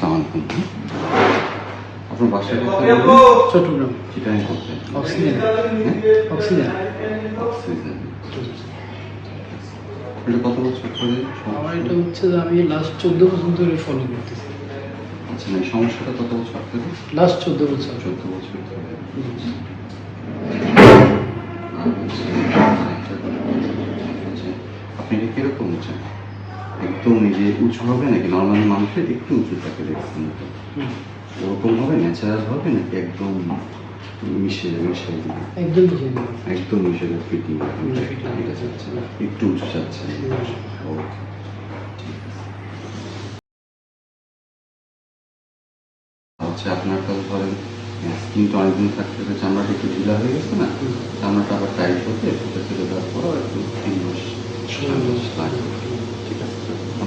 সালামালাইকুম। আপনার বাসায় চট্টগ্রাম। চিটাগাং করতে অক্সিজেন। অক্সিজেন। অক্সিজেন। এটা কত বছর ধরে আমার এটা হচ্ছে যে আমি লাস্ট 14 বছর ধরে ফলো করতেছি। আচ্ছা, না এই সমস্যাটা কত বছর ধরে? লাস্ট 14 বছর। 14 বছর ধরে। আপনি এটা কিরকম চান? একদম নিজে উঁচু হবে নাকি নর্মালি মানুষের একটু উঁচু থাকে দেখছেন তো ওরকম হবে, ন্যাচারাল হবে নাকি একদম মিশে মিশে দিবে? একদম বুঝে দিলাম। একদম মিশে ফিটিং fitting। এটা চাচ্ছেন, একটু উঁচু চাচ্ছেন। ওকে, হচ্ছে আপনার কাছে ধরেন স্কিনটা অনেকদিন থাকতে থাকতে চামড়াটা একটু ঢিলা হয়ে গেছে না, চামড়াটা আবার টাইট হতে ফুটে ফেলে দেওয়ার পরও একটু 3 মাস 4 মাস লাগবে। ঠিক আছে,